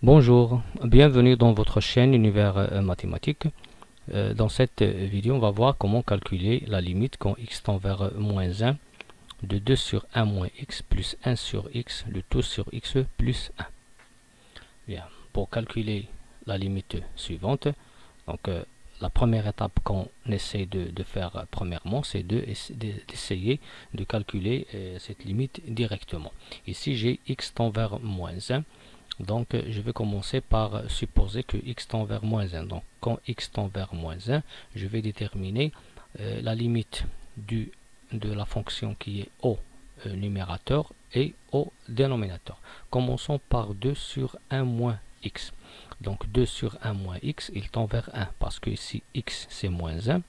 Bonjour, bienvenue dans votre chaîne Univers Mathématique. Dans cette vidéo, on va voir comment calculer la limite quand x tend vers moins 1 de 2 sur 1 moins x plus 1 sur x, le tout sur x plus 1. Bien, pour calculer la limite suivante, donc la première étape qu'on essaie de faire premièrement, c'est d'essayer de calculer cette limite directement. Ici, j'ai x tend vers moins 1. Donc, je vais commencer par supposer que x tend vers moins 1. Donc, quand x tend vers moins 1, je vais déterminer la limite de la fonction qui est au numérateur et au dénominateur. Commençons par 2 sur 1 moins x. Donc, 2 sur 1 moins x, il tend vers 1, parce que ici, x, c'est moins 1.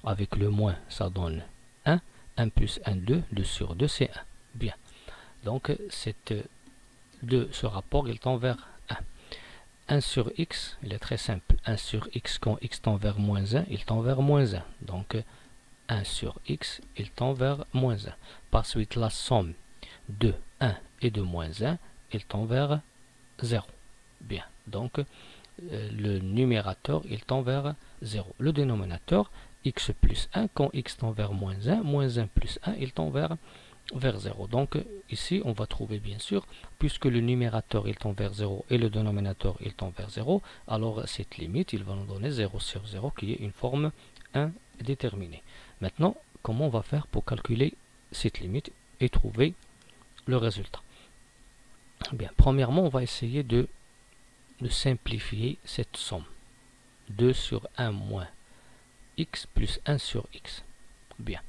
Avec le moins, ça donne 1. 1 plus 1, 2. 2 sur 2, c'est 1. Bien. Donc, ce rapport, il tend vers 1. 1 sur x, il est très simple. 1 sur x, quand x tend vers moins 1, il tend vers moins 1. Donc, 1 sur x, il tend vers moins 1. Par suite, la somme de 1 et de moins 1, il tend vers 0. Bien. Donc, le numérateur, il tend vers 0. Le dénominateur, x plus 1, quand x tend vers moins 1 plus 1, il tend vers 0. Donc ici, on va trouver bien sûr, puisque le numérateur il tend vers 0 et le dénominateur il tend vers 0, alors cette limite, il va nous donner 0 sur 0 qui est une forme indéterminée. Maintenant, comment on va faire pour calculer cette limite et trouver le résultat? Bien, premièrement, on va essayer de simplifier cette somme. 2 sur 1 moins x plus 1 sur x. Bien.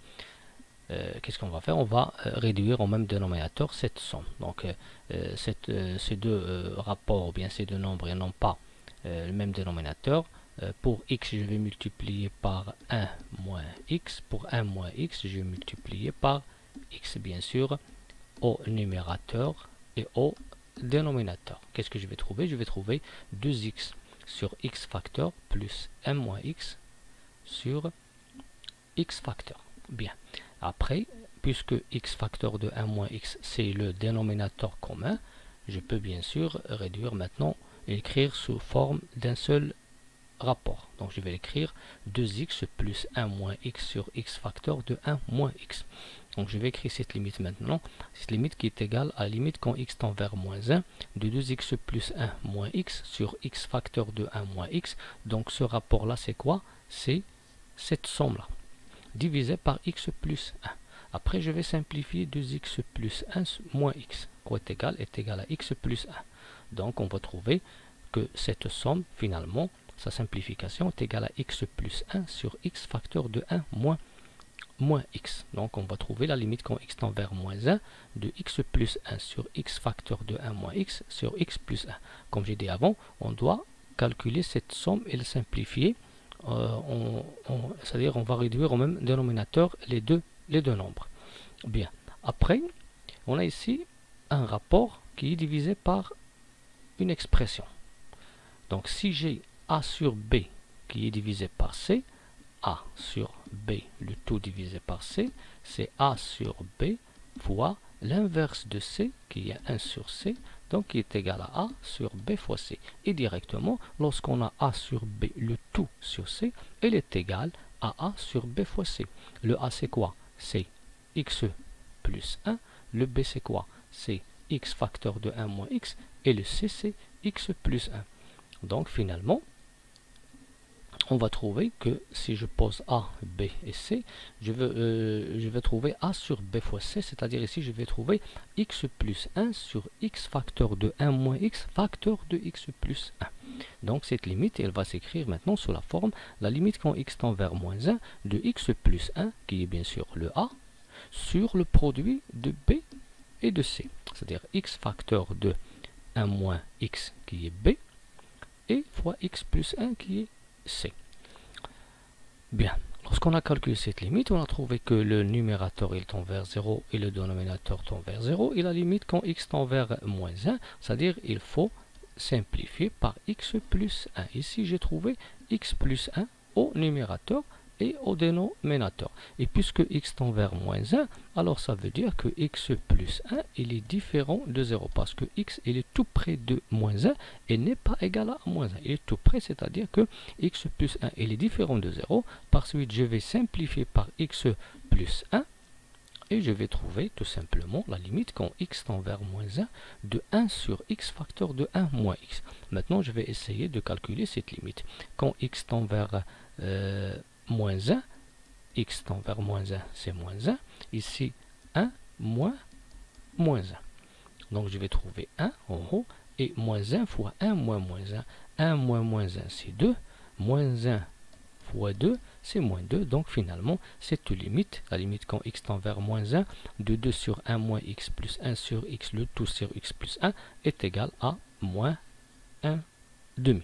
Qu'est-ce qu'on va faire? On va réduire au même dénominateur cette somme. Donc, ces deux rapports, ou bien ces deux nombres, ils n'ont pas le même dénominateur. Pour x, je vais multiplier par 1 moins x. Pour 1 moins x, je vais multiplier par x, bien sûr, au numérateur et au dénominateur. Qu'est-ce que je vais trouver? Je vais trouver 2x sur x facteur plus 1 moins x sur x facteur. Bien. Après, puisque x facteur de 1 moins x, c'est le dénominateur commun, je peux bien sûr réduire maintenant et écrire sous forme d'un seul rapport. Donc, je vais l'écrire 2x plus 1 moins x sur x facteur de 1 moins x. Donc, je vais écrire cette limite maintenant. Cette limite qui est égale à la limite quand x tend vers moins 1 de 2x plus 1 moins x sur x facteur de 1 moins x. Donc, ce rapport-là, c'est quoi? C'est cette somme-là, divisé par x plus 1. Après, je vais simplifier 2x plus 1 moins x. Quoi est égal à x plus 1. Donc, on va trouver que cette somme, finalement, sa simplification est égale à x plus 1 sur x facteur de 1 moins x. Donc, on va trouver la limite quand x tend vers moins 1 de x plus 1 sur x facteur de 1 moins x sur x plus 1. Comme j'ai dit avant, on doit calculer cette somme et la simplifier. C'est-à-dire on va réduire au même dénominateur les deux nombres. Bien. Après, on a ici un rapport qui est divisé par une expression. Donc, si j'ai a sur b qui est divisé par c, a sur b, le tout divisé par c, c'est a sur b fois l'inverse de c, qui est 1 sur c, donc qui est égal à a sur b fois c. Et directement, lorsqu'on a a sur b, le tout sur c, il est égal à a sur b fois c. Le a, c'est quoi? C'est x plus 1. Le b, c'est quoi? C'est x facteur de 1 moins x. Et le c, c'est x plus 1. Donc, finalement, on va trouver que si je pose A, B et C, je vais trouver A sur B fois C, c'est-à-dire ici je vais trouver x plus 1 sur x facteur de 1 moins x facteur de x plus 1. Donc cette limite, elle va s'écrire maintenant sous la forme, la limite quand x tend vers moins 1 de x plus 1, qui est bien sûr le A, sur le produit de B et de C. C'est-à-dire x facteur de 1 moins x qui est B, et fois x plus 1 qui est C. Bien, lorsqu'on a calculé cette limite, on a trouvé que le numérateur il tend vers 0 et le dénominateur tend vers 0. Et la limite quand x tend vers moins 1, c'est-à-dire il faut simplifier par x plus 1. Ici, j'ai trouvé x plus 1 au numérateur et au dénominateur. Et puisque x tend vers moins 1, alors ça veut dire que x plus 1 il est différent de 0 parce que x il est tout près de moins 1 et n'est pas égal à moins 1. Il est tout près, c'est-à-dire que x plus 1 il est différent de 0. Par suite, je vais simplifier par x plus 1 et je vais trouver tout simplement la limite quand x tend vers moins 1 de 1 sur x facteur de 1 moins x. Maintenant, je vais essayer de calculer cette limite. Quand x tend vers moins 1, x tend vers moins 1, c'est moins 1. Ici, 1 moins 1. Donc, je vais trouver 1 en haut et moins 1 fois 1 moins moins 1. 1 moins moins 1, c'est 2. Moins 1 fois 2, c'est moins 2. Donc, finalement, cette limite, la limite quand x tend vers moins 1, de 2 sur 1 moins x plus 1 sur x, le tout sur x plus 1, est égal à moins 1 demi.